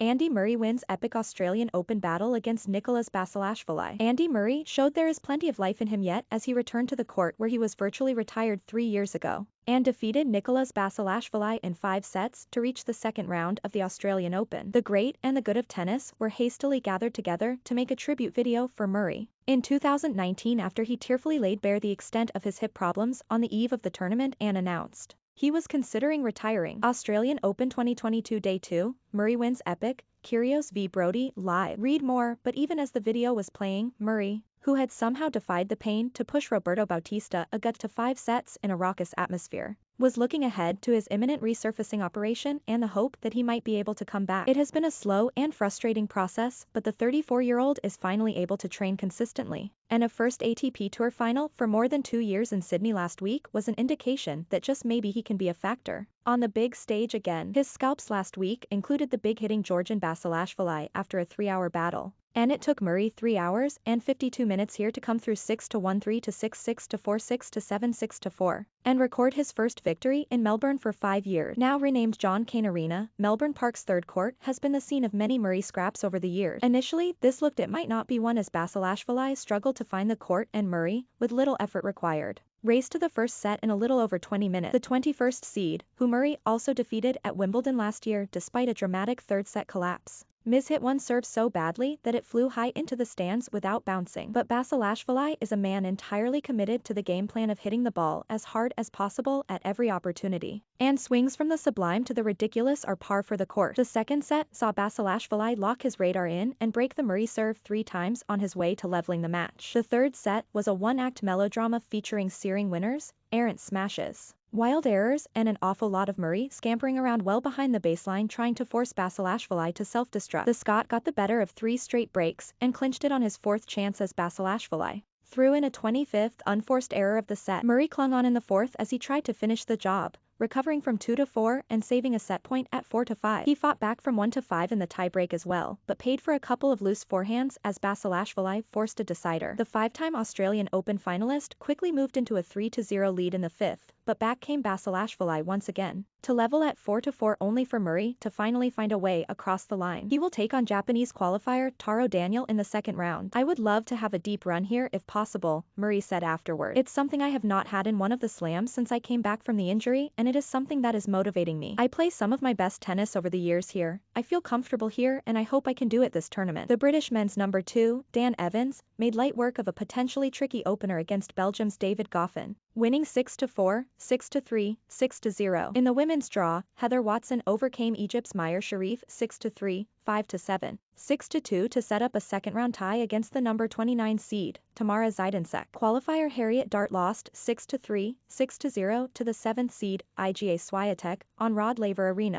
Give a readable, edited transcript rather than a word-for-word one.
Andy Murray wins epic Australian Open battle against Nikoloz Basilashvili. Andy Murray showed there is plenty of life in him yet as he returned to the court where he was virtually retired 3 years ago, and defeated Nikoloz Basilashvili in 5 sets to reach the second round of the Australian Open. The great and the good of tennis were hastily gathered together to make a tribute video for Murray in 2019 after he tearfully laid bare the extent of his hip problems on the eve of the tournament and announced he was considering retiring. Australian Open 2022 Day 2, Murray wins epic, Kyrgios v Brody, live. Read more. But even as the video was playing, Murray, who had somehow defied the pain to push Roberto Bautista Agut to 5 sets in a raucous atmosphere, was looking ahead to his imminent resurfacing operation and the hope that he might be able to come back. It has been a slow and frustrating process, but the 34-year-old is finally able to train consistently, and a first ATP Tour final for more than 2 years in Sydney last week was an indication that just maybe he can be a factor on the big stage again. His scalps last week included the big-hitting Georgian Basilashvili after a 3-hour battle, and it took Murray 3 hours and 52 minutes here to come through 6-1-3 to 6-6 to 4-6 to 7-6 to 4, and record his first victory in Melbourne for 5 years. Now renamed John Cain Arena, Melbourne Park's third court has been the scene of many Murray scraps over the years. Initially, this looked it might not be one as Basilashvili struggled to find the court and Murray, with little effort required, raced to the first set in a little over 20 minutes. The 21st seed, who Murray also defeated at Wimbledon last year despite a dramatic third-set collapse, hit one serve so badly that it flew high into the stands without bouncing. But Basilashvili is a man entirely committed to the game plan of hitting the ball as hard as possible at every opportunity, and swings from the sublime to the ridiculous are par for the course. The second set saw Basilashvili lock his radar in and break the Murray serve 3 times on his way to leveling the match. The third set was a one-act melodrama featuring searing winners, errant smashes, wild errors, and an awful lot of Murray scampering around well behind the baseline trying to force Basilashvili to self-destruct. The Scot got the better of 3 straight breaks and clinched it on his 4th chance as Basilashvili threw in a 25th unforced error of the set. Murray clung on in the 4th as he tried to finish the job, recovering from 2-4 and saving a set point at 4-5. He fought back from 1-5 in the tiebreak as well, but paid for a couple of loose forehands as Basilashvili forced a decider. The 5-time Australian Open finalist quickly moved into a 3-0 lead in the 5th, but back came Basilashvili once again, to level at 4-4 only for Murray to finally find a way across the line. He will take on Japanese qualifier Taro Daniel in the second round. "I would love to have a deep run here if possible," Murray said afterward. "It's something I have not had in one of the slams since I came back from the injury, and it is something that is motivating me. I play some of my best tennis over the years here. I feel comfortable here and I hope I can do it this tournament." The British men's number 2, Dan Evans, made light work of a potentially tricky opener against Belgium's David Goffin, winning 6-4, 6-3, 6-0. In the women's draw, Heather Watson overcame Egypt's Maya Sharif 6-3, 5-7, 6-2 to set up a second-round tie against the number 29 seed, Tamara Zidansek. Qualifier Harriet Dart lost 6-3, 6-0 to the 7th seed, Iga Swiatek, on Rod Laver Arena.